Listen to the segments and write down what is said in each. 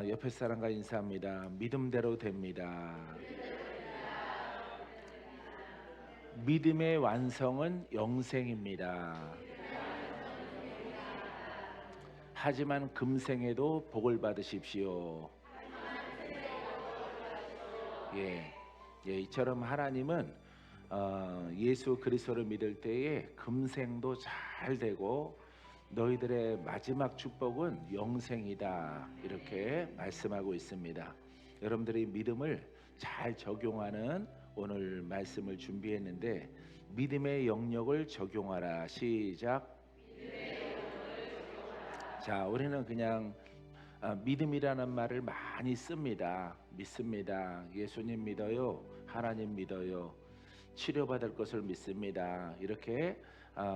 옆에 사람과 인사합니다. 믿음대로 됩니다. 믿음의 완성은 영생입니다. 하지만 금생에도 복을 받으십시오. 예, 이처럼 하나님은 예수 그리스도를 믿을 때에 금생도 잘 되고 너희들의 마지막 축복은 영생이다, 이렇게 말씀하고 있습니다. 여러분들이 믿음을 잘 적용하는 오늘 말씀을 준비했는데, 믿음의 영역을 적용하라. 시작. 자, 우리는 그냥 믿음이라는 말을 많이 씁니다. 믿습니다. 예수님 믿어요. 하나님 믿어요. 치료받을 것을 믿습니다. 이렇게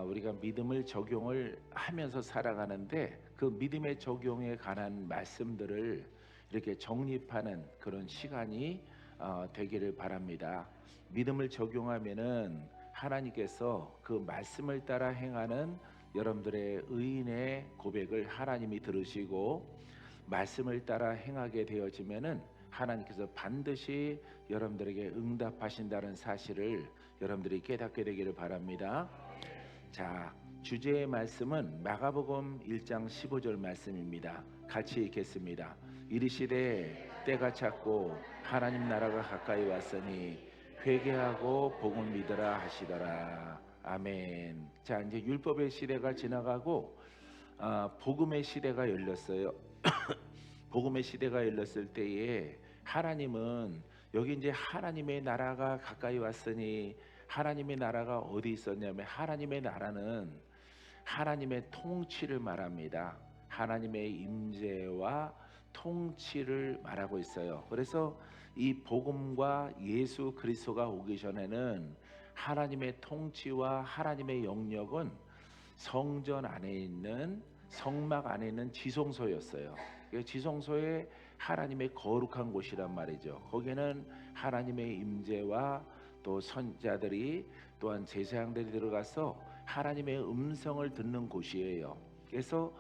우리가 믿음을 적용을 하면서 살아가는데, 그 믿음의 적용에 관한 말씀들을 이렇게 정립하는 그런 시간이 되기를 바랍니다. 믿음을 적용하면은 하나님께서 그 말씀을 따라 행하는 여러분들의 의인의 고백을 하나님이 들으시고, 말씀을 따라 행하게 되어지면은 하나님께서 반드시 여러분들에게 응답하신다는 사실을 여러분들이 깨닫게 되기를 바랍니다. 자, 주제의 말씀은 마가복음 1장 15절 말씀입니다. 같이 읽겠습니다. 이르시되 때가 찼고 하나님 나라가 가까이 왔으니 회개하고 복음 믿으라 하시더라. 아멘. 자, 이제 율법의 시대가 지나가고 복음의 시대가 열렸어요. 복음의 시대가 열렸을 때에 하나님은, 여기 이제 하나님의 나라가 가까이 왔으니, 하나님의 나라가 어디 있었냐면, 하나님의 나라는 하나님의 통치를 말합니다. 하나님의 임재와 통치를 말하고 있어요. 그래서 이 복음과 예수 그리스도가 오기 전에는 하나님의 통치와 하나님의 영역은 성전 안에 있는, 성막 안에 있는 지성소였어요. 지성소에 하나님의 거룩한 곳이란 말이죠. 거기에는 하나님의 임재와 또 선자들이, 또한 제사장들이 들어가서 하나님의 음성을 듣는 곳이에요. 그래서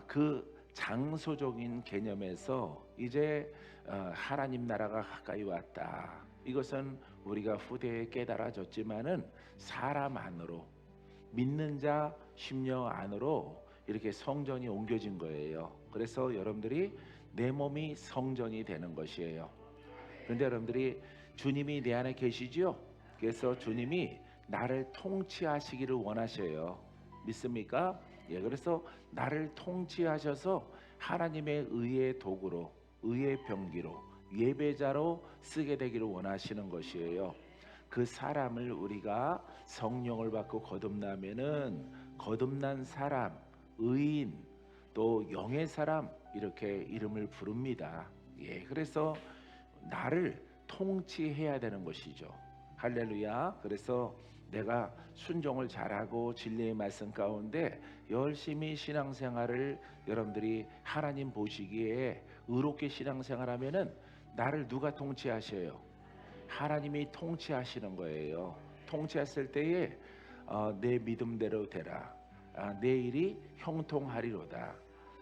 그 장소적인 개념에서 이제 하나님 나라가 가까이 왔다, 이것은 우리가 후대에 깨달아졌지만은 사람 안으로, 믿는 자 심령 안으로 이렇게 성전이 옮겨진 거예요. 그래서 여러분들이 내 몸이 성전이 되는 것이에요. 그런데 여러분들이 주님이 내 안에 계시죠? 그래서 주님이 나를 통치하시기를 원하셔요. 믿습니까? 예, 그래서 나를 통치하셔서 하나님의 의의 도구로, 의의 병기로, 예배자로 쓰게 되기를 원하시는 것이에요. 그 사람을 우리가 성령을 받고 거듭나면은 거듭난 사람, 의인, 또 영의 사람, 이렇게 이름을 부릅니다. 예, 그래서 나를 통치해야 되는 것이죠. 할렐루야. 그래서 내가 순종을 잘하고 진리의 말씀 가운데 열심히 신앙생활을, 여러분들이 하나님 보시기에 의롭게 신앙생활하면은 나를 누가 통치하셔요? 하나님이 통치하시는 거예요. 통치했을 때에 내 믿음대로 되라. 내 일이 형통하리로다.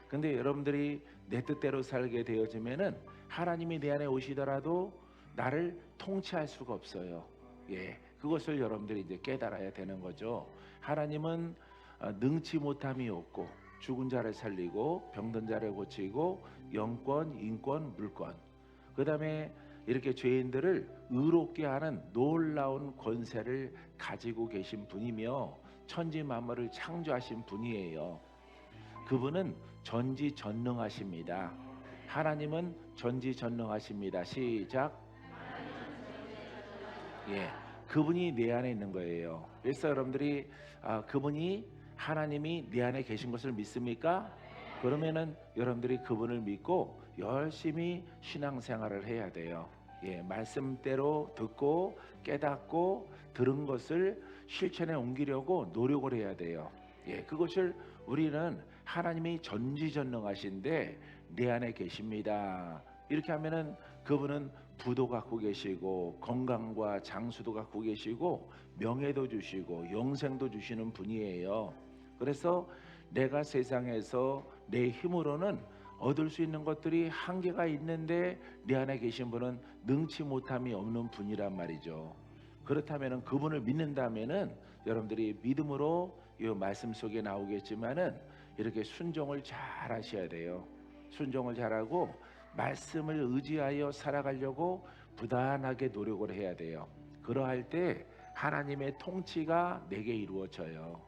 근데 여러분들이 내 뜻대로 살게 되어지면은 하나님이 내 안에 오시더라도 나를 통치할 수가 없어요. 예, 그것을 여러분들이 이제 깨달아야 되는 거죠. 하나님은 능치 못함이 없고, 죽은 자를 살리고 병든 자를 고치고 영권, 인권, 물권, 그 다음에 이렇게 죄인들을 의롭게 하는 놀라운 권세를 가지고 계신 분이며 천지 만물을 창조하신 분이에요. 그분은 전지전능하십니다. 하나님은 전지전능하십니다. 시작. 예, 그분이 내 안에 있는 거예요. 그래서 여러분들이 그분이, 하나님이 내 안에 계신 것을 믿습니까? 그러면은 여러분들이 그분을 믿고 열심히 신앙생활을 해야 돼요. 예, 말씀대로 듣고 깨닫고 들은 것을 실천에 옮기려고 노력을 해야 돼요. 예, 그것을 우리는 하나님이 전지전능하신데 내 안에 계십니다, 이렇게 하면은 그분은 부도 갖고 계시고 건강과 장수도 갖고 계시고 명예도 주시고 영생도 주시는 분이에요. 그래서 내가 세상에서 내 힘으로는 얻을 수 있는 것들이 한계가 있는데 내 안에 계신 분은 능치 못함이 없는 분이란 말이죠. 그렇다면 그분을 믿는다면은 여러분들이 믿음으로 이 말씀 속에 나오겠지만은 이렇게 순종을 잘 하셔야 돼요. 순종을 잘하고 말씀을 의지하여 살아가려고 부단하게 노력을 해야 돼요. 그러할 때 하나님의 통치가 내게 이루어져요.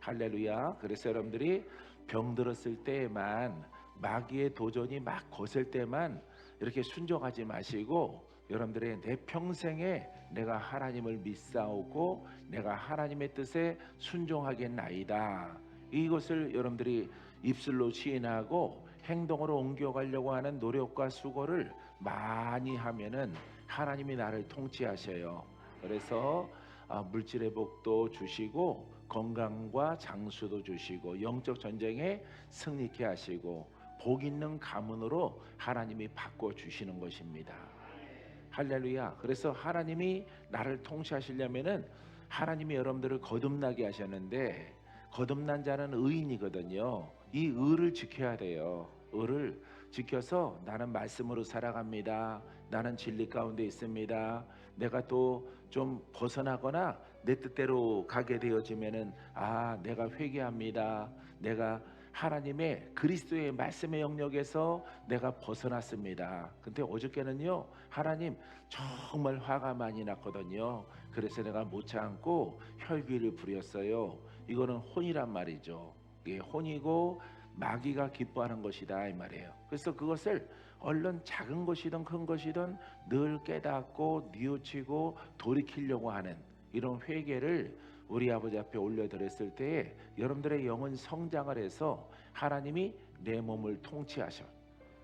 할렐루야. 그래서 여러분들이 병들었을 때에만, 마귀의 도전이 막 거셀 때만 이렇게 순종하지 마시고, 여러분들의 내 평생에 내가 하나님을 믿사오고 내가 하나님의 뜻에 순종하겠나이다, 이것을 여러분들이 입술로 시인하고 행동으로 옮겨가려고 하는 노력과 수고를 많이 하면은 하나님이 나를 통치하셔요. 그래서 물질의 복도 주시고 건강과 장수도 주시고 영적 전쟁에 승리케 하시고 복 있는 가문으로 하나님이 바꿔 주시는 것입니다. 할렐루야. 그래서 하나님이 나를 통치하시려면은 하나님이 여러분들을 거듭나게 하셨는데, 거듭난 자는 의인이거든요. 이 의를 지켜야 돼요. 의를 지켜서 나는 말씀으로 살아갑니다. 나는 진리 가운데 있습니다. 내가 또 좀 벗어나거나 내 뜻대로 가게 되어지면은 내가 회개합니다. 내가 하나님의 그리스도의 말씀의 영역에서 내가 벗어났습니다. 근데 어저께는요, 하나님 정말 화가 많이 났거든요. 그래서 내가 못 참고 혈기를 부렸어요. 이거는 혼이란 말이죠. 이게 혼이고 마귀가 기뻐하는 것이다 이 말이에요. 그래서 그것을 얼른 작은 것이든 큰 것이든 늘 깨닫고 뉘우치고 돌이키려고 하는 이런 회개를 우리 아버지 앞에 올려드렸을 때에 여러분들의 영은 성장을 해서 하나님이 내 몸을 통치하셔.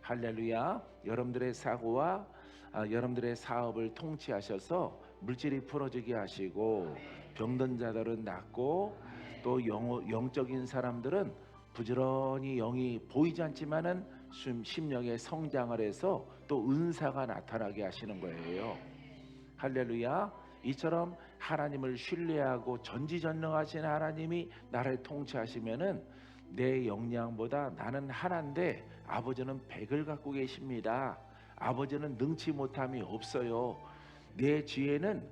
할렐루야. 여러분들의 사고와 여러분들의 사업을 통치하셔서 물질이 풀어지게 하시고 병든 자들은 낫고 또 영적인 사람들은 부지런히 영이 보이지 않지만은 심령의 성장을 해서 또 은사가 나타나게 하시는 거예요. 할렐루야. 이처럼 하나님을 신뢰하고 전지전능하신 하나님이 나를 통치하시면은 내 역량보다 나는 하나인데 아버지는 100을 갖고 계십니다. 아버지는 능치 못함이 없어요. 내 지혜는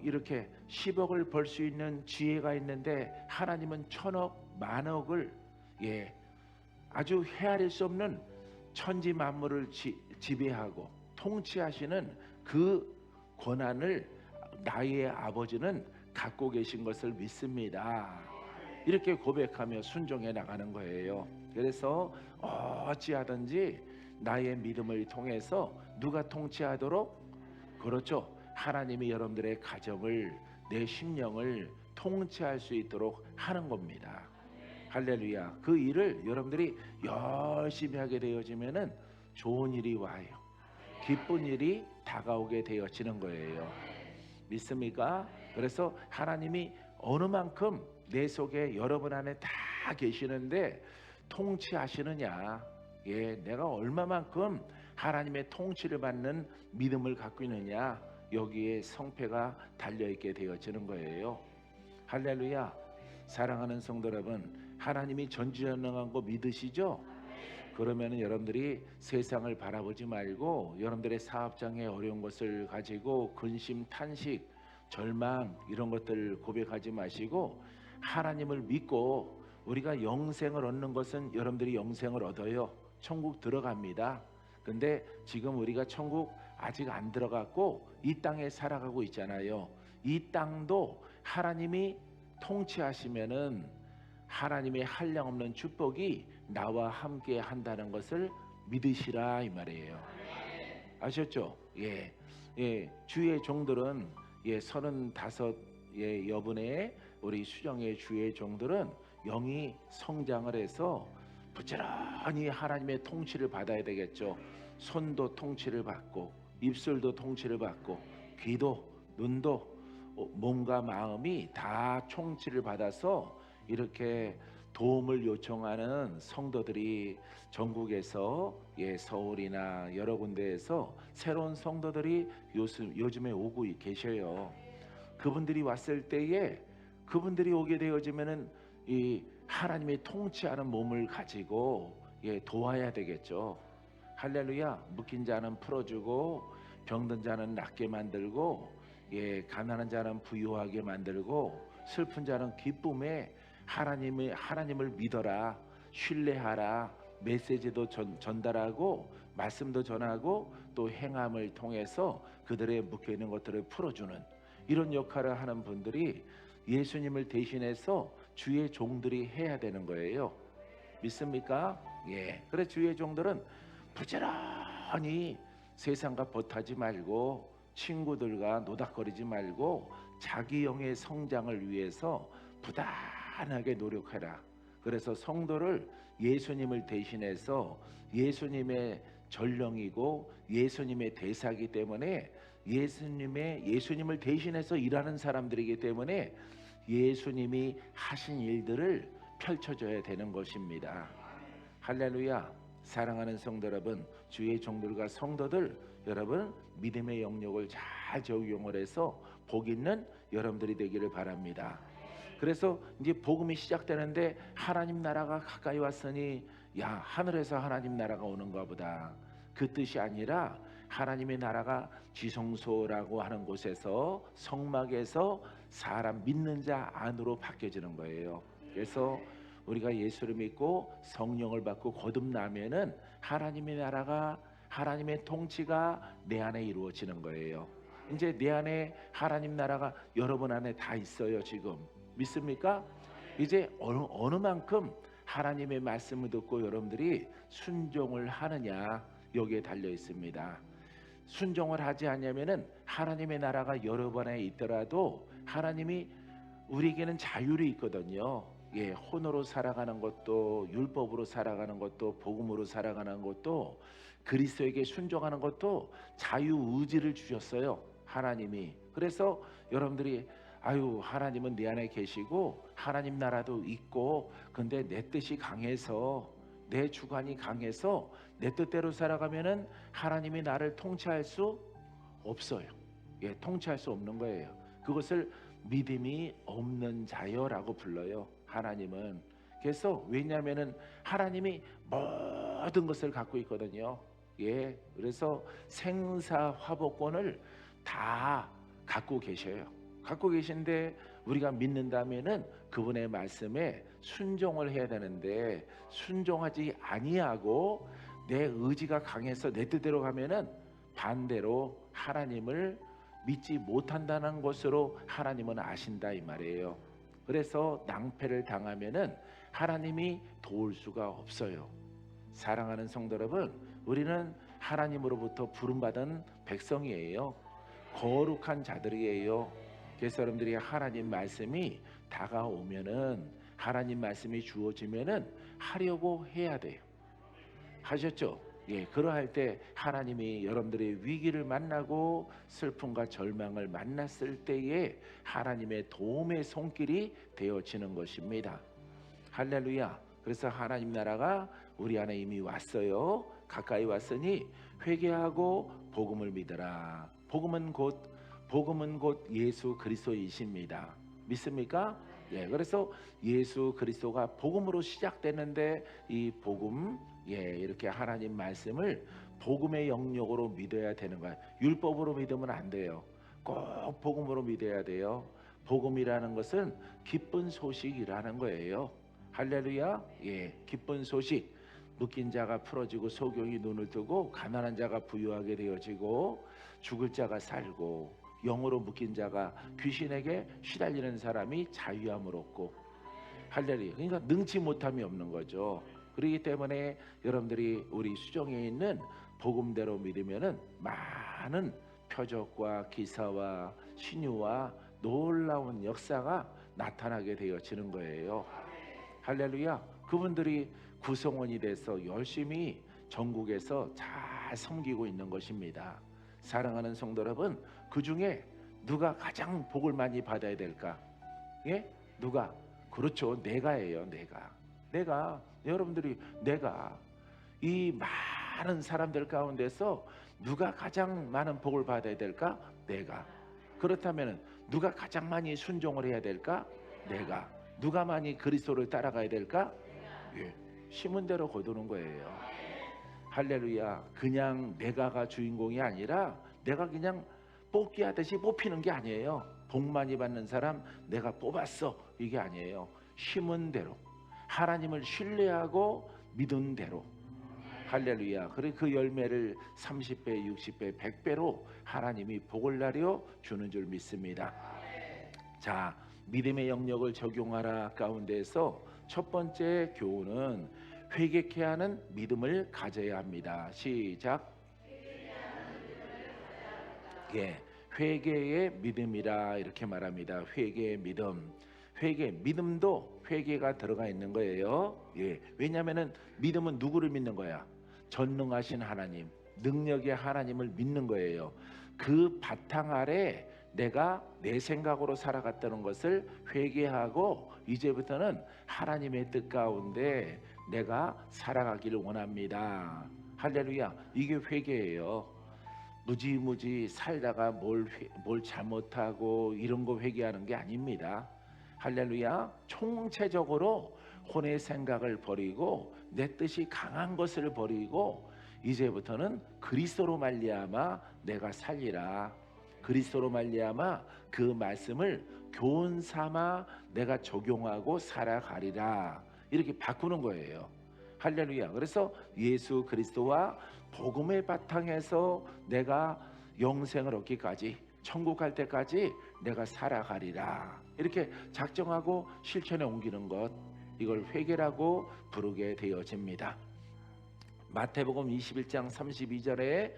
이렇게 10억을 벌 수 있는 지혜가 있는데 하나님은 1000억, 만억을 아주 헤아릴 수 없는 천지 만물을 지배하고 통치하시는 그 권한을 나의 아버지는 갖고 계신 것을 믿습니다. 이렇게 고백하며 순종해 나가는 거예요. 그래서 어찌하든지 나의 믿음을 통해서 누가 통치하도록, 그렇죠, 하나님이 여러분들의 가정을, 내 심령을 통치할 수 있도록 하는 겁니다. 할렐루야. 그 일을 여러분들이 열심히 하게 되어지면은 좋은 일이 와요. 기쁜 일이 다가오게 되어지는 거예요. 믿습니까? 그래서 하나님이 어느 만큼 내 속에 여러분 안에 다 계시는데 통치하시느냐, 내가 얼마만큼 하나님의 통치를 받는 믿음을 갖고 있느냐, 여기에 성패가 달려있게 되어지는 거예요. 할렐루야. 사랑하는 성도 여러분, 하나님이 전지전능한 거 믿으시죠? 그러면 여러분들이 세상을 바라보지 말고 여러분들의 사업장에 어려운 것을 가지고 근심, 탄식, 절망 이런 것들 고백하지 마시고 하나님을 믿고, 우리가 영생을 얻는 것은 여러분들이 영생을 얻어요. 천국 들어갑니다. 근데 지금 우리가 천국 아직 안 들어갔고 이 땅에 살아가고 있잖아요. 이 땅도 하나님이 통치하시면은 하나님의 한량없는 축복이 나와 함께 한다는 것을 믿으시라 이 말이에요. 아셨죠? 주의 종들은 35 여분의 우리 수정의 주의 종들은 영이 성장을 해서 부지런히 하나님의 통치를 받아야 되겠죠. 손도 통치를 받고 입술도 통치를 받고 귀도 눈도 몸과 마음이 다 통치를 받아서 이렇게 도움을 요청하는 성도들이 전국에서 서울이나 여러 군데에서 새로운 성도들이 요즘에 오고 계셔요. 그분들이 왔을 때에 그분들이 오게 되어지면은 이 하나님의 통치하는 몸을 가지고 도와야 되겠죠. 할렐루야. 묶인 자는 풀어주고 병든 자는 낫게 만들고 가난한 자는 부유하게 만들고 슬픈 자는 기쁨에 하나님을 믿어라, 신뢰하라, 메시지도 전달하고 말씀도 전하고 또 행함을 통해서 그들의 묶여 있는 것들을 풀어주는 이런 역할을 하는 분들이 예수님을 대신해서 주의 종들이 해야 되는 거예요. 믿습니까? 그래 주의 종들은 부지런히 세상과 벗하지 말고 친구들과 노닥거리지 말고 자기 영의 성장을 위해서 부단하게 노력해라. 그래서 성도를 예수님을 대신해서 예수님의 전령이고 예수님의 대사이기 때문에 예수님을 대신해서 일하는 사람들이기 때문에 예수님이 하신 일들을 펼쳐줘야 되는 것입니다. 할렐루야. 사랑하는 성도 여러분, 주의 종들과 성도들 여러분 믿음의 영역을 잘 적용을 해서 복 있는 여러분들이 되기를 바랍니다. 그래서 이제 복음이 시작되는데 하나님 나라가 가까이 왔으니 야 하늘에서 하나님 나라가 오는가 보다. 그 뜻이 아니라 하나님의 나라가 지성소라고 하는 곳에서 성막에서 사람 믿는 자 안으로 바뀌어지는 거예요. 그래서 우리가 예수를 믿고 성령을 받고 거듭나면은 하나님의 나라가 하나님의 통치가 내 안에 이루어지는 거예요. 이제 내 안에 하나님 나라가 여러분 안에 다 있어요. 지금 믿습니까? 이제 어느 만큼 하나님의 말씀을 듣고 여러분들이 순종을 하느냐 여기에 달려 있습니다. 순종을 하지 않으면은 하나님의 나라가 여러분 안에 있더라도 하나님이 우리에게는 자율이 있거든요. 혼으로 살아가는 것도 율법으로 살아가는 것도 복음으로 살아가는 것도 그리스도에게 순종하는 것도 자유의지를 주셨어요. 하나님이. 그래서 여러분들이 하나님은 내 안에 계시고 하나님 나라도 있고 근데 내 뜻이 강해서 내 주관이 강해서 내 뜻대로 살아가면은 하나님이 나를 통치할 수 없어요. 통치할 수 없는 거예요. 그것을 믿음이 없는 자여라고 불러요. 하나님은. 그래서 왜냐하면은 하나님이 모든 것을 갖고 있거든요. 그래서 생사화복권을 다 갖고 계셔요. 갖고 계신데 우리가 믿는다면은 그분의 말씀에 순종을 해야 되는데 순종하지 아니하고 내 의지가 강해서 내 뜻대로 가면은 반대로 하나님을 믿지 못한다는 것으로 하나님은 아신다 이 말이에요. 그래서 낭패를 당하면은 하나님이 도울 수가 없어요. 사랑하는 성도 여러분, 우리는 하나님으로부터 부름받은 백성이에요. 거룩한 자들이에요. 그래서 여러분들이 하나님 말씀이 다가오면은 하나님 말씀이 주어지면은 하려고 해야 돼요. 하셨죠? 그러할 때 하나님이 여러분들의 위기를 만나고 슬픔과 절망을 만났을 때에 하나님의 도움의 손길이 되어지는 것입니다. 할렐루야. 그래서 하나님 나라가 우리 안에 이미 왔어요. 가까이 왔으니 회개하고 복음을 믿어라. 복음은 곧 예수 그리스도이십니다. 믿습니까? 그래서 예수 그리스도가 복음으로 시작되는데 이 복음 이렇게 하나님 말씀을 복음의 영역으로 믿어야 되는 거예요. 율법으로 믿으면 안 돼요. 꼭 복음으로 믿어야 돼요. 복음이라는 것은 기쁜 소식이라는 거예요. 할렐루야. 기쁜 소식. 묶인 자가 풀어지고 소경이 눈을 뜨고 가난한 자가 부유하게 되어지고 죽을 자가 살고 영으로 묶인 자가 귀신에게 시달리는 사람이 자유함을 얻고 할렐루야. 그러니까 능치 못함이 없는 거죠. 그렇기 때문에 여러분들이 우리 수정에 있는 복음대로 믿으면은 많은 표적과 기사와 신유와 놀라운 역사가 나타나게 되어지는 거예요. 할렐루야. 그분들이 구성원이 돼서 열심히 전국에서 잘 섬기고 있는 것입니다. 사랑하는 성도 여러분, 그 중에 누가 가장 복을 많이 받아야 될까? 누가? 그렇죠. 내가예요. 내가 여러분들이 내가 이 많은 사람들 가운데서 누가 가장 많은 복을 받아야 될까? 내가. 그렇다면 누가 가장 많이 순종을 해야 될까? 내가. 누가 많이 그리스도를 따라가야 될까? 심은 대로 거두는 거예요. 할렐루야. 그냥 내가가 주인공이 아니라 내가 그냥 뽑기 하듯이 뽑히는 게 아니에요. 복 많이 받는 사람 내가 뽑았어, 이게 아니에요. 심은 대로, 하나님을 신뢰하고 믿은 대로. 할렐루야. 그래 그 열매를 30배, 60배, 100배로 하나님이 복을 나려 주는 줄 믿습니다. 자, 믿음의 영역을 적용하라 가운데서 첫 번째 교훈은 회개케 하는 믿음을 가져야 합니다. 시작. 예, 회개의 믿음이라 이렇게 말합니다. 회개의 믿음. 회개, 믿음도 회개가 들어가 있는 거예요. 예, 왜냐하면은 믿음은 누구를 믿는 거야? 전능하신 하나님, 능력의 하나님을 믿는 거예요. 그 바탕 아래 내가 내 생각으로 살아갔다는 것을 회개하고 이제부터는 하나님의 뜻 가운데 내가 살아가기를 원합니다. 할렐루야. 이게 회개예요. 무지무지 살다가 뭘 잘못하고 이런 거 회개하는 게 아닙니다. 할렐루야. 총체적으로 혼의 생각을 버리고 내 뜻이 강한 것을 버리고 이제부터는 그리스도로 말미암아 내가 살리라. 그리스도로 말미암아 그 말씀을 교훈 삼아 내가 적용하고 살아가리라. 이렇게 바꾸는 거예요. 할렐루야. 그래서 예수 그리스도와 복음의 바탕에서 내가 영생을 얻기까지, 천국 갈 때까지 내가 살아가리라. 이렇게 작정하고 실천에 옮기는 것, 이걸 회개라고 부르게 되어집니다. 마태복음 21장 32절에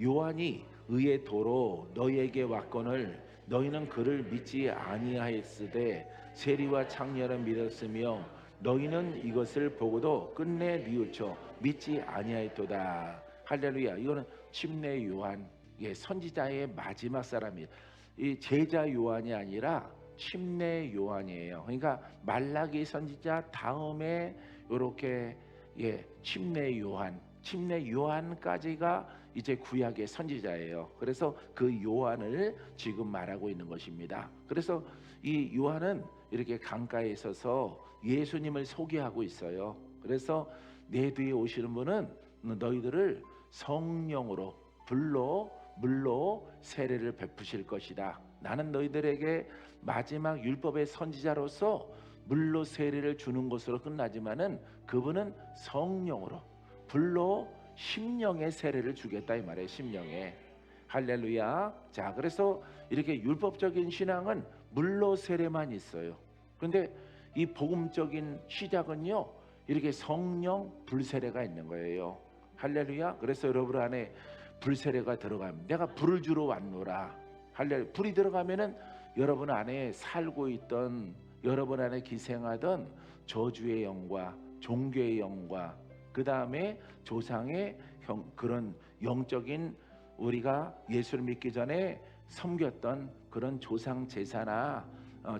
요한이 의의 도로 너희에게 왔거늘 너희는 그를 믿지 아니하였으되 세리와 창녀는 믿었으며 너희는 이것을 보고도 끝내 뉘우쳐 믿지 아니하였도다. 할렐루야. 이거는 침례 요한, 선지자의 마지막 사람이에요. 이 제자 요한이 아니라 침례 요한이에요. 그러니까 말라기 선지자 다음에 이렇게 침례 요한까지가 이제 구약의 선지자예요. 그래서 그 요한을 지금 말하고 있는 것입니다. 그래서 이 요한은 이렇게 강가에 서서 예수님을 소개하고 있어요. 그래서 내 뒤에 오시는 분은 너희들을 성령으로 불로 물로 세례를 베푸실 것이다. 나는 너희들에게 마지막 율법의 선지자로서 물로 세례를 주는 것으로 끝나지만은 그분은 성령으로 불로 심령의 세례를 주겠다 이 말이에요. 심령의. 할렐루야. 자, 그래서 이렇게 율법적인 신앙은 물로 세례만 있어요. 그런데 이 복음적인 시작은요, 이렇게 성령 불세례가 있는 거예요. 할렐루야. 그래서 여러분 안에 불세례가 들어가면 내가 불을 주러 왔노라. 할렐루야. 불이 들어가면은 여러분 안에 살고 있던, 여러분 안에 기생하던 저주의 영과 종교의 영과 그 다음에 조상의 그런 영적인, 우리가 예수를 믿기 전에 섬겼던 그런 조상 제사나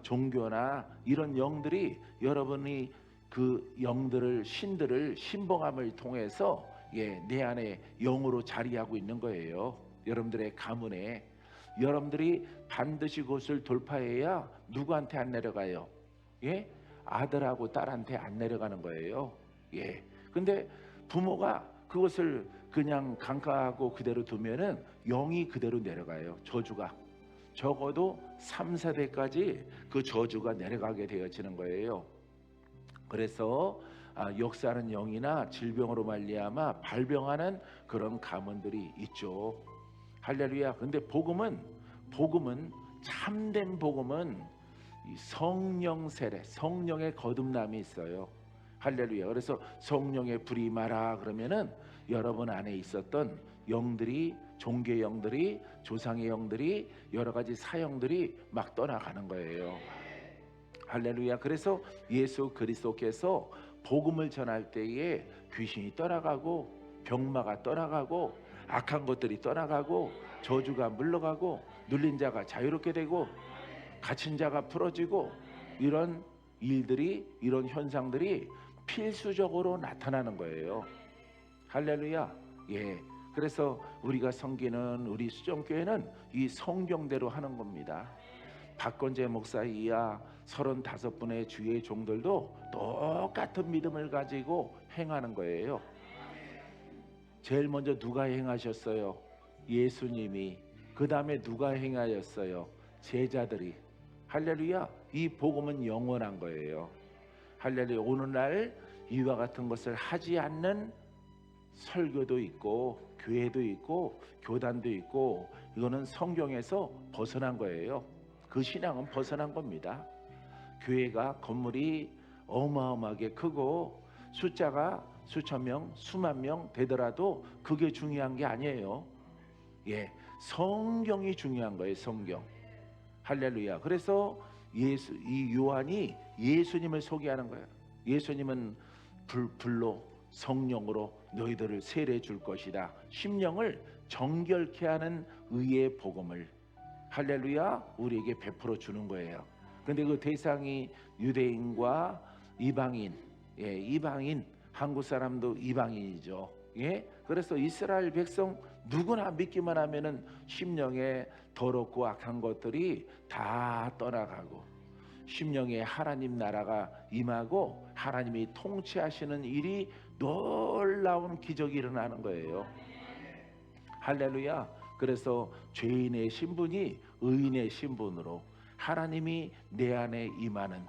종교나 이런 영들이, 여러분이 그 영들을, 신들을 신봉함을 통해서 내 안에 영으로 자리하고 있는 거예요. 여러분들의 가문에. 여러분들이 반드시 그것을 돌파해야 누구한테 안 내려가요? 아들하고 딸한테 안 내려가는 거예요. 근데 부모가 그것을 그냥 간과하고 그대로 두면은 영이 그대로 내려가요. 저주가. 적어도 3, 4대까지 그 저주가 내려가게 되어지는 거예요. 그래서 역사하는 영이나 질병으로 말미암아 발병하는 그런 가문들이 있죠. 할렐루야. 근데 복음은 참된 복음은 이 성령 세례, 성령의 거듭남이 있어요. 할렐루야. 그래서 성령의 불이 임하라 그러면은 여러분 안에 있었던 영들이, 종교의 영들이, 조상의 영들이, 여러 가지 사형들이 막 떠나가는 거예요. 할렐루야. 그래서 예수 그리스도께서 복음을 전할 때에 귀신이 떠나가고 병마가 떠나가고 악한 것들이 떠나가고 저주가 물러가고 눌린 자가 자유롭게 되고 갇힌 자가 풀어지고 이런 일들이, 이런 현상들이 필수적으로 나타나는 거예요. 할렐루야. 그래서 우리가 섬기는 우리 수정교회는 이 성경대로 하는 겁니다. 박건재 목사 이하 35분의 주의 종들도 똑같은 믿음을 가지고 행하는 거예요. 제일 먼저 누가 행하셨어요? 예수님이. 그 다음에 누가 행하였어요? 제자들이. 할렐루야. 이 복음은 영원한 거예요. 할렐루야. 오늘날 이와 같은 것을 하지 않는 설교도 있고 교회도 있고 교단도 있고, 이거는 성경에서 벗어난 거예요. 그 신앙은 벗어난 겁니다. 교회가 건물이 어마어마하게 크고 숫자가 수천 명, 수만 명 되더라도 그게 중요한 게 아니에요. 예, 성경이 중요한 거예요. 성경. 할렐루야. 그래서 이 요한이 예수님을 소개하는 거예요. 예수님은 불로 성령으로 너희들을 세례 줄 것이다. 심령을 정결케 하는 의의 복음을, 할렐루야, 우리에게 베풀어 주는 거예요. 근데 그 대상이 유대인과 이방인, 예, 이방인, 한국 사람도 이방인이죠. 예, 그래서 이스라엘 백성 누구나 믿기만 하면은 심령에 더럽고 악한 것들이 다 떠나가고 심령에 하나님 나라가 임하고 하나님이 통치하시는 일이 놀라운 기적이 일어나는 거예요. 할렐루야. 그래서 죄인의 신분이 의인의 신분으로 하나님이 내 안에 임하는,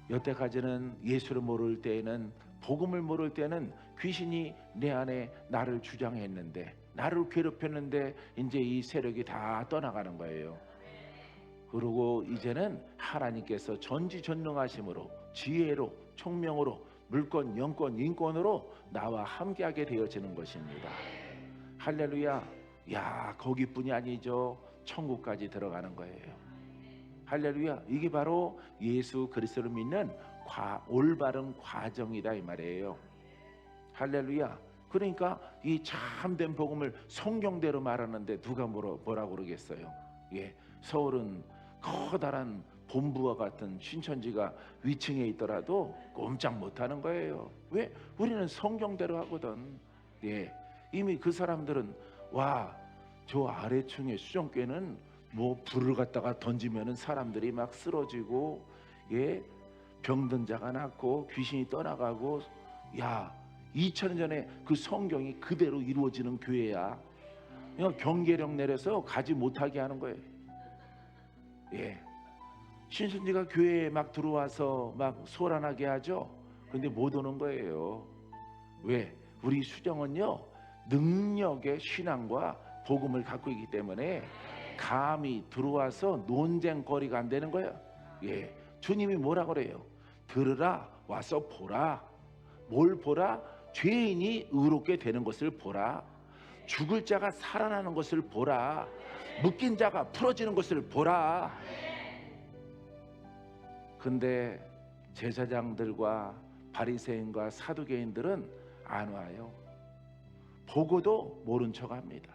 여태까지는 예수를 모를 때에는, 복음을 모를 때는 귀신이 내 안에 나를 주장했는데, 나를 괴롭혔는데 이제 이 세력이 다 떠나가는 거예요. 그리고 이제는 하나님께서 전지전능하심으로 지혜로 총명으로 물권 영권 인권으로 나와 함께하게 되어지는 것입니다. 할렐루야. 야, 거기뿐이 아니죠. 천국까지 들어가는 거예요. 할렐루야. 이게 바로 예수 그리스도를 믿는 올바른 과정이다 이 말이에요. 할렐루야. 그러니까 이 참된 복음을 성경대로 말하는데 누가 뭐라고 그러겠어요. 예, 서울은 커다란 본부와 같은 신천지가 위층에 있더라도 꼼짝 못하는 거예요. 왜? 우리는 성경대로 하거든. 예, 이미 그 사람들은 와, 저 아래층의 수정교회는 뭐 불을 갖다가 던지면은 사람들이 막 쓰러지고, 예, 병든 자가 낫고 귀신이 떠나가고, 야, 2000년 전에 그 성경이 그대로 이루어지는 교회야. 그냥 경계령 내려서 가지 못하게 하는 거예요. 예, 신천지가 교회에 막 들어와서 막 소란하게 하죠. 근데 못 오는 거예요. 왜? 우리 수정은요, 능력의 신앙과 복음을 갖고 있기 때문에 감히 들어와서 논쟁거리가 안 되는 거예요. 예, 주님이 뭐라 그래요? 들으라, 와서 보라. 뭘 보라? 죄인이 의롭게 되는 것을 보라. 죽을 자가 살아나는 것을 보라. 묶인 자가 풀어지는 것을 보라. 근데 제사장들과 바리새인과 사두개인들은 안 와요. 보고도 모른 척합니다.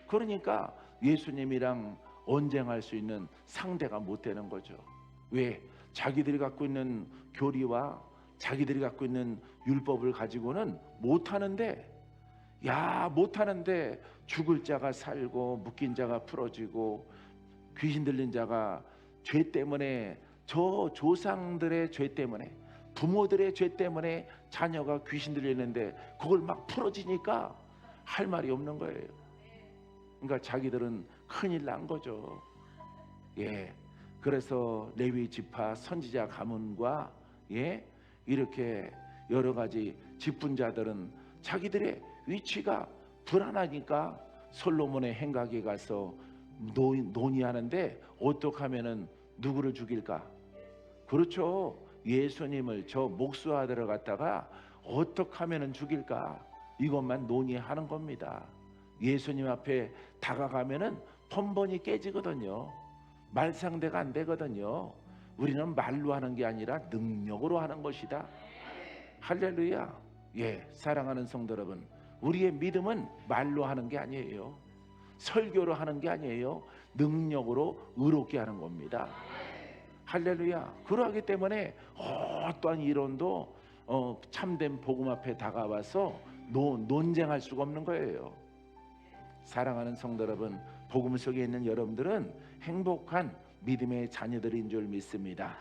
그러니까 예수님이랑 언쟁할 수 있는 상대가 못 되는 거죠. 왜? 자기들이 갖고 있는 교리와 자기들이 갖고 있는 율법을 가지고는 못하는데, 야, 못하는데 죽을 자가 살고 묶인 자가 풀어지고 귀신 들린 자가 죄 때문에, 저 조상들의 죄 때문에, 부모들의 죄 때문에 자녀가 귀신 들리는데 그걸 막 풀어지니까 할 말이 없는 거예요. 그러니까 자기들은 큰일 난 거죠. 예, 그래서 레위 지파 선지자 가문과, 예, 이렇게 여러 가지 직분자들은 자기들의 위치가 불안하니까 솔로몬의 행각에 가서 논의하는데 어떻게 하면은 누구를 죽일까? 그렇죠. 예수님을, 저 목수아들을 갖다가 어떻게 하면은 죽일까? 이것만 논의하는 겁니다. 예수님 앞에 다가가면은 번번이 깨지거든요. 말상대가 안 되거든요. 우리는 말로 하는 게 아니라 능력으로 하는 것이다. 할렐루야. 예, 사랑하는 성도 여러분, 우리의 믿음은 말로 하는 게 아니에요. 설교로 하는 게 아니에요. 능력으로 의롭게 하는 겁니다. 할렐루야. 그러하기 때문에 어떠한 이론도 참된 복음 앞에 다가와서 논쟁할 수가 없는 거예요. 사랑하는 성도 여러분, 복음 속에 있는 여러분들은 행복한 믿음의 자녀들인 줄 믿습니다.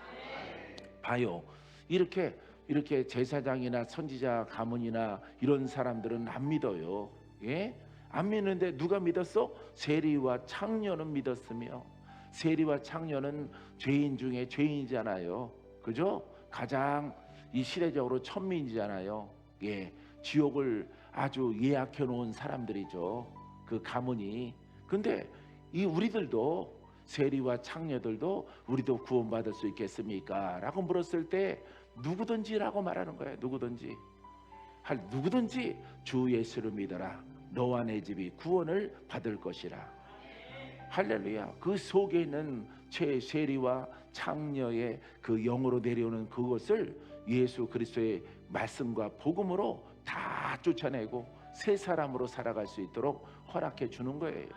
봐요, 이렇게 이렇게 제사장이나 선지자 가문이나 이런 사람들은 안 믿어요. 예? 안 믿는데 누가 믿었어? 세리와 창녀는 믿었으며, 세리와 창녀는 죄인 중에 죄인이잖아요. 그죠? 가장 이 시대적으로 천민이잖아요. 예, 지옥을 아주 예약해 놓은 사람들이죠. 그 가문이. 근데 이 우리들도, 세리와 창녀들도 우리도 구원받을 수 있겠습니까? 라고 물었을 때 누구든지라고 말하는 거예요. 누구든지 주 예수를 믿어라, 너와 내 집이 구원을 받을 것이라. 할렐루야. 그 속에 있는 세리와 창녀의 그 영으로 내려오는 그것을 예수 그리스도의 말씀과 복음으로 다 쫓아내고 새 사람으로 살아갈 수 있도록 허락해 주는 거예요.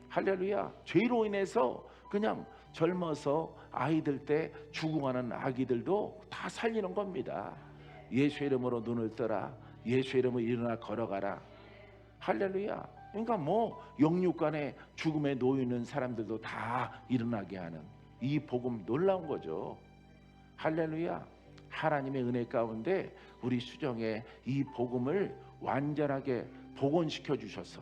할렐루야. 죄로 인해서 그냥 젊어서 아이들 때 죽어가는 아기들도 다 살리는 겁니다. 예수 이름으로 눈을 떠라, 예수 이름으로 일어나 걸어가라. 할렐루야. 그러니까 뭐 영육간에 죽음에 놓여 있는 사람들도 다 일어나게 하는 이 복음, 놀라운 거죠. 할렐루야. 하나님의 은혜 가운데 우리 수정에 이 복음을 완전하게 복원시켜 주셔서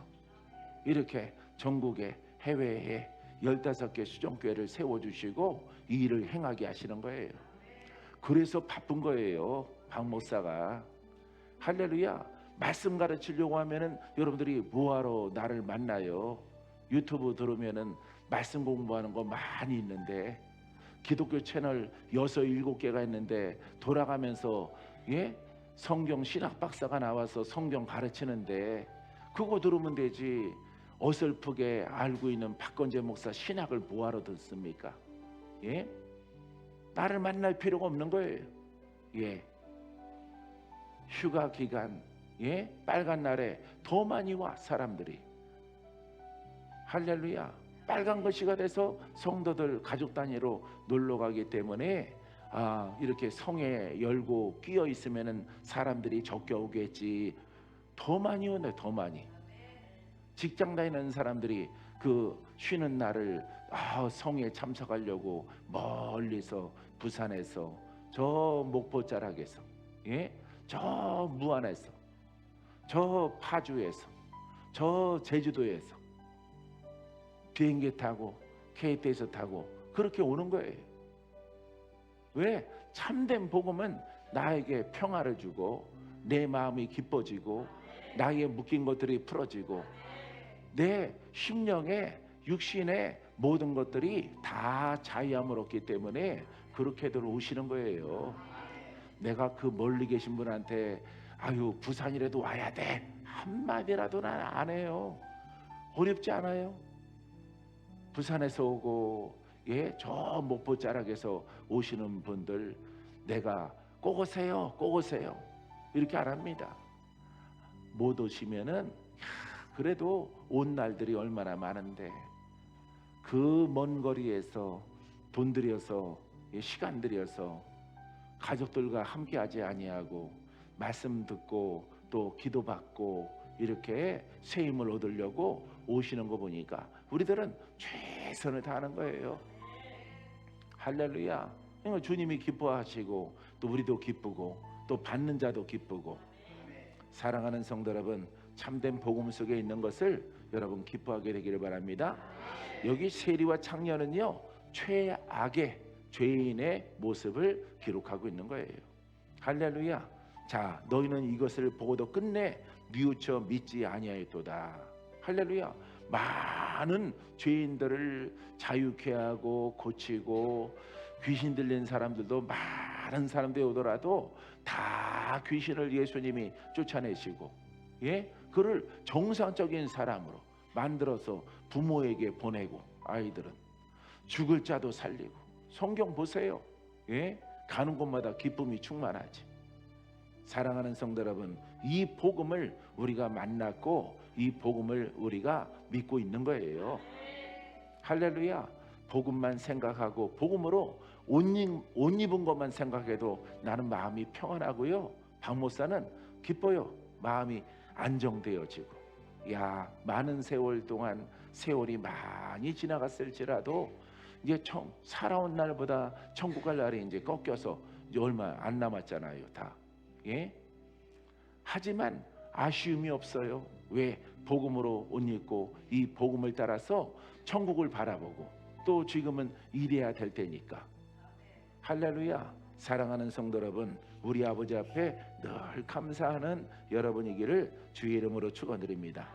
이렇게 전국에, 해외에 15개 수정교회를 세워주시고 이 일을 행하게 하시는 거예요. 그래서 바쁜 거예요, 박 목사가. 할렐루야. 말씀 가르치려고 하면은 여러분들이 뭐하러 나를 만나요? 유튜브 들으면은 말씀 공부하는 거 많이 있는데, 기독교 채널 6, 7개가 있는데 돌아가면서 성경 신학 박사가 나와서 성경 가르치는데 그거 들으면 되지. 어설프게 알고 있는 박건재 목사 신학을 뭐하러 듣습니까? 나를 만날 필요가 없는 거예요. 휴가 기간, 빨간 날에 더 많이 와 사람들이. 할렐루야. 빨간 글씨가 돼서 성도들 가족 단위로 놀러 가기 때문에 이렇게 성에 열고 끼어 있으면은 사람들이 적게 오겠지. 더 많이 오네, 더 많이. 직장 다니는 사람들이 그 쉬는 날을 성에 참석하려고 멀리서, 부산에서, 저 목포자락에서, 저 무안에서, 저 파주에서, 저 제주도에서 비행기 타고 KTX 타고 그렇게 오는 거예요. 왜? 참된 복음은 나에게 평화를 주고 내 마음이 기뻐지고 나에게 묶인 것들이 풀어지고 내 심령에, 육신의 모든 것들이 다 자유함을 얻기 때문에 그렇게들 오시는 거예요. 내가 그 멀리 계신 분한테 부산이라도 와야 돼 한마디라도 난 안 해요. 어렵지 않아요. 부산에서 오고 저 목포자락에서 오시는 분들 내가 꼭 오세요, 꼭 오세요 이렇게 안 합니다. 못 오시면은 그래도 온 날들이 얼마나 많은데 그 먼 거리에서 돈 들여서, 시간 들여서 가족들과 함께하지 아니하고 말씀 듣고 또 기도받고 이렇게 새 힘을 얻으려고 오시는 거 보니까 우리들은 최선을 다하는 거예요. 할렐루야. 그러니까 주님이 기뻐하시고 또 우리도 기쁘고 또 받는 자도 기쁘고. 사랑하는 성도 여러분, 참된 복음 속에 있는 것을 여러분 기뻐하게 되기를 바랍니다. 여기 세리와 창녀는요, 최악의 죄인의 모습을 기록하고 있는 거예요. 할렐루야. 자, 너희는 이것을 보고도 끝내 뉘우쳐 믿지 아니하였도다. 할렐루야. 많은 죄인들을 자유케 하고 고치고 귀신 들린 사람들도 많은 사람들이 오더라도 다 귀신을 예수님이 쫓아내시고 그를 정상적인 사람으로 만들어서 부모에게 보내고, 아이들은 죽을 자도 살리고. 성경 보세요. 가는 곳마다 기쁨이 충만하지. 사랑하는 성도 여러분, 이 복음을 우리가 만났고 이 복음을 우리가 믿고 있는 거예요. 할렐루야. 복음만 생각하고 복음으로 옷 입은 것만 생각해도 나는 마음이 평안하고요, 박 목사는 기뻐요. 마음이 안정되어지고. 많은 세월 동안 세월이 많이 지나갔을지라도 이제 살아온 날보다 천국 갈 날이 이제 꺾여서 이제 얼마 안 남았잖아요, 다. 예? 하지만 아쉬움이 없어요. 왜? 복음으로 옷 입고 이 복음을 따라서 천국을 바라보고 또 지금은 일해야 될 때니까. 할렐루야. 사랑하는 성도 여러분, 우리 아버지 앞에 늘 감사하는 여러분이기를 주의 이름으로 축원드립니다.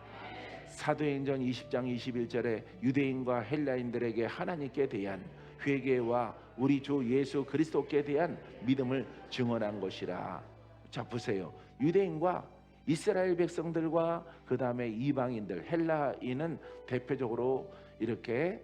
사도행전 20장 21절에 유대인과 헬라인들에게 하나님께 대한 회개와 우리 주 예수 그리스도께 대한 믿음을 증언한 것이라. 자, 보세요. 유대인과 이스라엘 백성들과 그 다음에 이방인들, 헬라인은 대표적으로 이렇게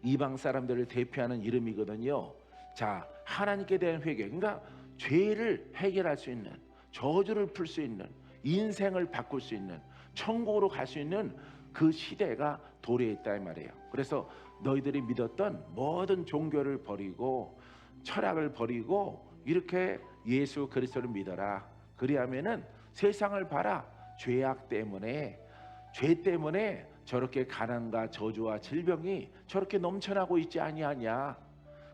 이방 사람들을 대표하는 이름이거든요. 자, 하나님께 대한 회개, 그러니까 죄를 해결할 수 있는, 저주를 풀 수 있는, 인생을 바꿀 수 있는, 천국으로 갈 수 있는 그 시대가 도래했다 이 말이에요. 그래서 너희들이 믿었던 모든 종교를 버리고 철학을 버리고 이렇게 예수 그리스도를 믿어라. 그리하면은 세상을 봐라. 죄악 때문에, 죄 때문에 저렇게 가난과 저주와 질병이 저렇게 넘쳐나고 있지 아니하냐.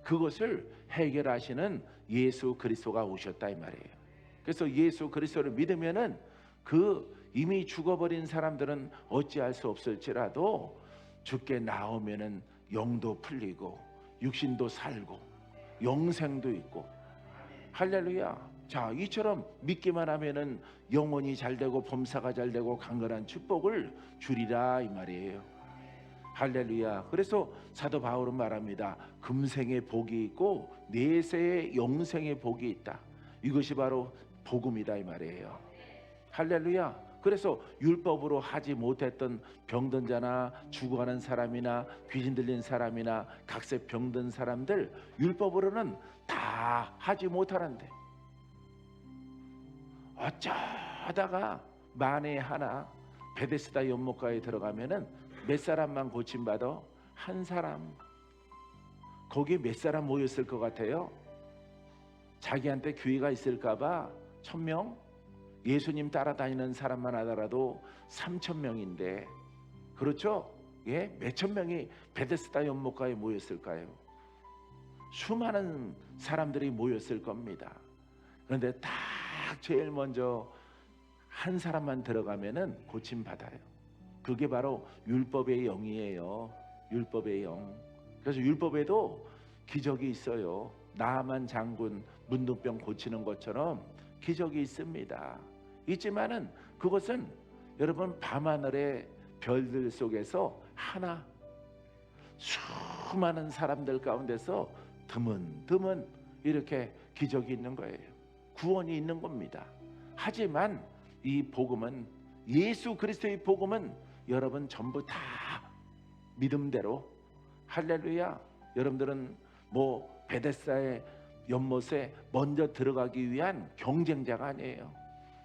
그것을 해결하시는 예수 그리스도가 오셨다 이 말이에요. 그래서 예수 그리스도를 믿으면은 그 이미 죽어버린 사람들은 어찌할 수 없을지라도 죽게 나오면은 영도 풀리고 육신도 살고 영생도 있고. 할렐루야. 자, 이처럼 믿기만 하면은 영혼이 잘되고 범사가 잘되고 강건한 축복을 주리라 이 말이에요. 할렐루야. 그래서 사도 바울은 말합니다. 금생의 복이 있고 내세의 영생의 복이 있다. 이것이 바로 복음이다 이 말이에요. 할렐루야. 그래서 율법으로 하지 못했던 병든 자나 죽어가는 사람이나 귀신 들린 사람이나 각세 병든 사람들 율법으로는 다 하지 못하는데 어쩌다가 만에 하나 베데스다 연못가에 들어가면은 몇 사람만 고침받아? 한 사람. 거기에 몇 사람 모였을 것 같아요? 자기한테 기회가 있을까봐 1000명? 예수님 따라다니는 사람만 하더라도 3000명인데, 그렇죠? 예, 몇천 명이 베데스다 연못가에 모였을까요? 수많은 사람들이 모였을 겁니다. 그런데 딱 제일 먼저 한 사람만 들어가면은 고침 받아요. 그게 바로 율법의 영이에요. 율법의 영. 그래서 율법에도 기적이 있어요. 나만 장군 문둥병 고치는 것처럼 기적이 있습니다. 있지만은 그것은 여러분 밤하늘의 별들 속에서 하나, 수많은 사람들 가운데서 드문드문 이렇게 기적이 있는 거예요. 구원이 있는 겁니다. 하지만 이 복음은, 예수 그리스도의 복음은 여러분 전부 다 믿음대로. 할렐루야. 여러분들은 뭐 베데스다의 연못에 먼저 들어가기 위한 경쟁자가 아니에요.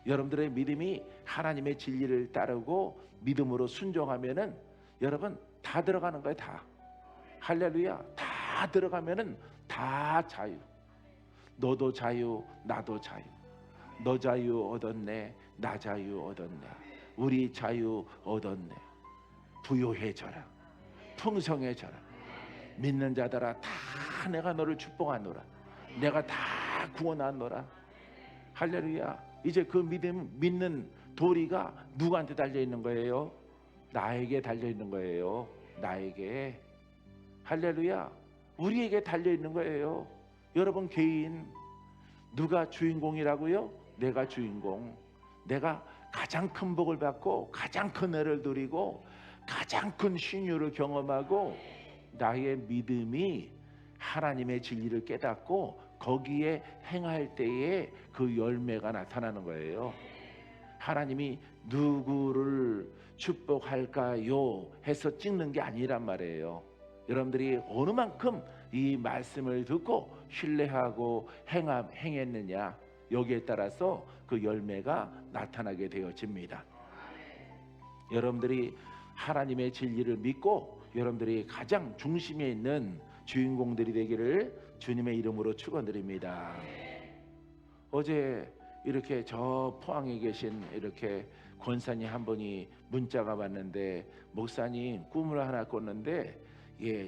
여러분들의 믿음이 하나님의 진리를 따르고 믿음으로 순종하면은 여러분 다 들어가는 거예요. 다. 할렐루야. 다 들어가면은 다 자유. 너도 자유, 나도 자유. 너 자유 얻었네, 나 자유 얻었네, 우리 자유 얻었네. 부요해져라, 풍성해져라. 믿는 자들아 다 내가 너를 축복하노라. 내가 다 구원하노라. 할렐루야. 이제 그 믿는 도리가 누구한테 달려있는 거예요? 나에게 달려있는 거예요. 나에게. 할렐루야. 우리에게 달려있는 거예요. 여러분 개인. 누가 주인공이라고요? 내가 주인공. 내가 가장 큰 복을 받고 가장 큰 은혜를 누리고 가장 큰 신유를 경험하고 나의 믿음이 하나님의 진리를 깨닫고 거기에 행할 때에 그 열매가 나타나는 거예요. 하나님이 누구를 축복할까요? 해서 찍는 게 아니란 말이에요. 여러분들이 어느 만큼 이 말씀을 듣고 신뢰하고 행했느냐, 여기에 따라서 그 열매가 나타나게 되어집니다. 여러분들이 하나님의 진리를 믿고 여러분들이 가장 중심에 있는 주인공들이 되기를 주님의 이름으로 축원드립니다. 어제 이렇게 저 포항에 계신 이렇게 권사님 한 분이 문자가 왔는데, 목사님 꿈을 하나 꿨는데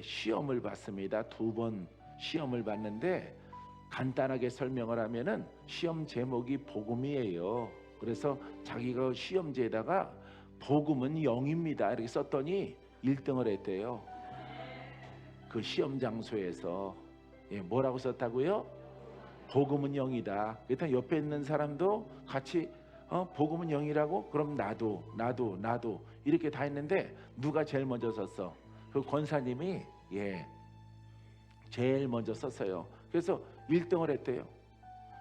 시험을 봤습니다. 2번 시험을 봤는데 간단하게 설명을 하면은 시험 제목이 복음이에요. 그래서 자기가 시험지에다가 복음은 0입니다 이렇게 썼더니 1등을 했대요. 그 시험 장소에서. 뭐라고 썼다고요? 복음은 0이다. 일단 옆에 있는 사람도 같이 복음은 0이라고? 그럼 나도 이렇게 다 했는데 누가 제일 먼저 썼어? 그 권사님이 제일 먼저 썼어요. 그래서 1등을 했대요.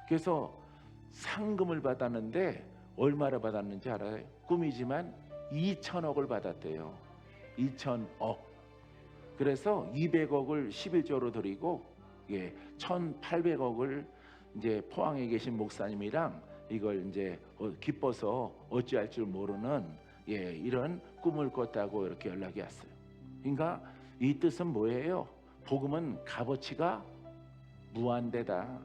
그래서 상금을 받았는데 얼마를 받았는지 알아요? 꿈이지만 2천억을 받았대요. 2천억. 그래서 200억을 11조로 드리고 1,800억을 이제 포항에 계신 목사님이랑 이걸 이제 기뻐서 어찌할 줄 모르는 이런 꿈을 꿨다고 이렇게 연락이 왔어요. 그러니까 이 뜻은 뭐예요? 복음은 값어치가 무한대다.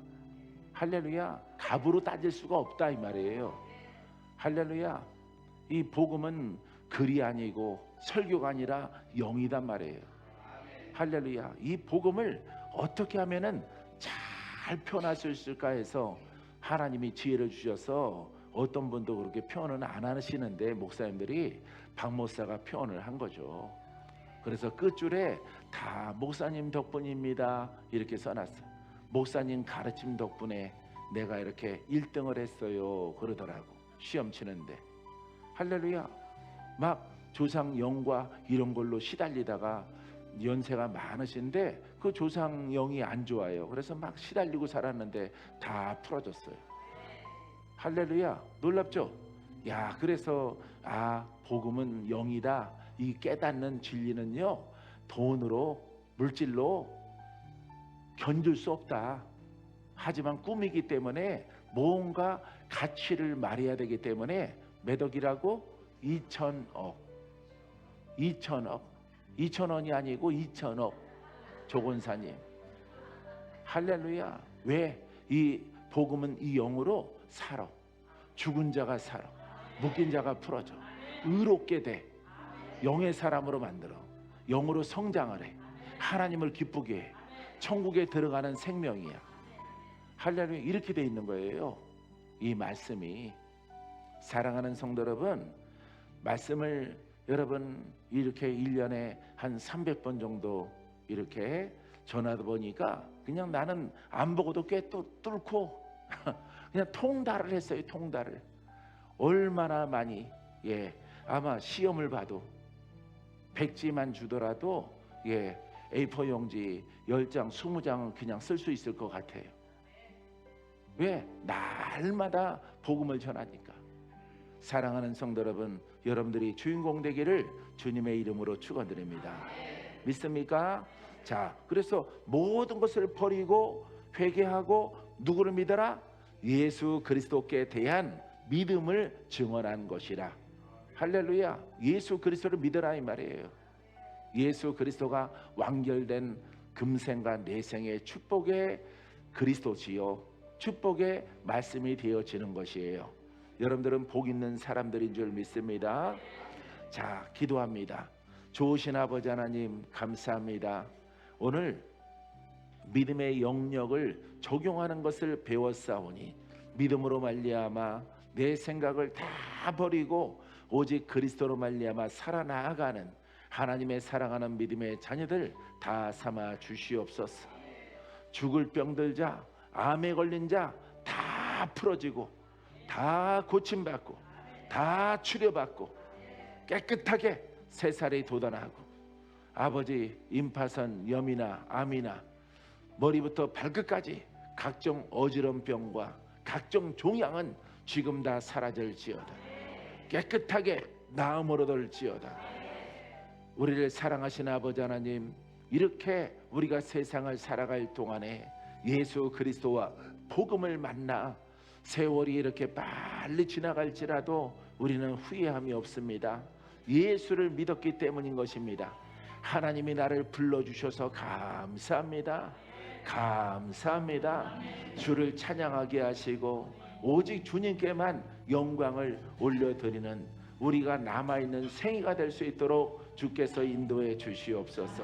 할렐루야. 값으로 따질 수가 없다 이 말이에요. 할렐루야. 이 복음은 글이 아니고 설교가 아니라 영이단 말이에요. 할렐루야. 이 복음을 어떻게 하면은 잘 표현할 수 있을까 해서 하나님이 지혜를 주셔서 어떤 분도 그렇게 표현은 안 하시는데 목사님들이 박 목사가 표현을 한 거죠. 그래서 끝줄에 다 목사님 덕분입니다 이렇게 써놨어요. 목사님 가르침 덕분에 내가 이렇게 1등을 했어요 그러더라고. 시험 치는데. 할렐루야. 막 조상 영과 이런 걸로 시달리다가 연세가 많으신데 그 조상 영이 안 좋아요. 그래서 막 시달리고 살았는데 다 풀어졌어요. 할렐루야. 놀랍죠? 그래서 복음은 영이다. 이 깨닫는 진리는요 돈으로 물질로 견줄 수 없다. 하지만 꿈이기 때문에 뭔가 가치를 말해야 되기 때문에 몇 억이라고? 2천억. 2천원이 아니고 2천억. 조건사님. 할렐루야. 왜? 이 복음은 이 영으로 살아. 죽은 자가 살아. 묶인 자가 풀어져. 의롭게 돼. 영의 사람으로 만들어. 영으로 성장을 해. 하나님을 기쁘게 해. 천국에 들어가는 생명이야. 할렐루야. 이렇게 돼 있는 거예요. 이 말씀이. 사랑하는 성도 여러분, 말씀을 여러분 이렇게 1년에 한 300번 정도 이렇게 전하다 보니까 그냥 나는 안 보고도 꽤 뚫고 그냥 통달을 했어요. 통달을. 얼마나 많이 아마 시험을 봐도 백지만 주더라도 A4 용지 10장 20장은 그냥 쓸 수 있을 것 같아요. 왜? 날마다 복음을 전하니까. 사랑하는 성도 여러분, 여러분들이 주인공 되기를 주님의 이름으로 축원드립니다. 믿습니까? 자, 그래서 모든 것을 버리고 회개하고 누구를 믿어라? 예수 그리스도께 대한 믿음을 증언한 것이라. 할렐루야. 예수 그리스도를 믿어라 이 말이에요. 예수 그리스도가 완결된 금생과 내생의 축복의 그리스도지요. 축복의 말씀이 되어지는 것이에요. 여러분들은 복 있는 사람들인 줄 믿습니다. 자, 기도합니다. 좋으신 아버지 하나님 감사합니다. 오늘 믿음의 영역을 적용하는 것을 배웠사오니 믿음으로 말미암아 내 생각을 다 버리고 오직 그리스도로 말미암아 살아나가는 하나님의 사랑하는 믿음의 자녀들 다 삼아 주시옵소서. 죽을 병들 자, 암에 걸린 자 다 풀어지고 다 고침받고 다 치료받고 깨끗하게 새살이 돋아나고 아버지 임파선 염이나 암이나 머리부터 발끝까지 각종 어지러운 병과 각종 종양은 지금 다 사라질지어다. 깨끗하게 나음을 얻을지어다. 우리를 사랑하신 아버지 하나님, 이렇게 우리가 세상을 살아갈 동안에 예수 그리스도와 복음을 만나 세월이 이렇게 빨리 지나갈지라도 우리는 후회함이 없습니다. 예수를 믿었기 때문인 것입니다. 하나님이 나를 불러주셔서 감사합니다. 감사합니다. 주를 찬양하게 하시고 오직 주님께만 영광을 올려드리는 우리가 남아있는 생애가 될 수 있도록 주께서 인도해 주시옵소서.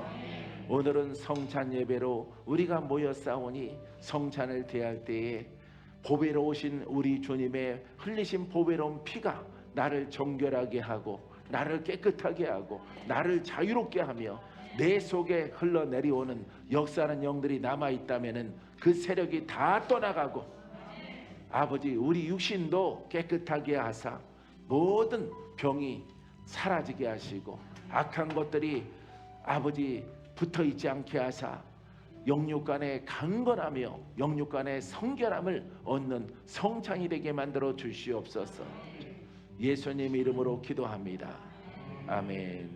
오늘은 성찬 예배로 우리가 모여 싸우니 성찬을 대할 때에 보배로우신 우리 주님의 흘리신 보배로운 피가 나를 정결하게 하고 나를 깨끗하게 하고 나를 자유롭게 하며 내 속에 흘러내려오는 역사하는 영들이 남아있다면 그 세력이 다 떠나가고 아버지 우리 육신도 깨끗하게 하사 모든 병이 사라지게 하시고 악한 것들이 아버지 붙어있지 않게 하사 영육간의 강건하며 영육간의 성결함을 얻는 성찬이 되게 만들어 주시옵소서. 예수님 이름으로 기도합니다. 아멘.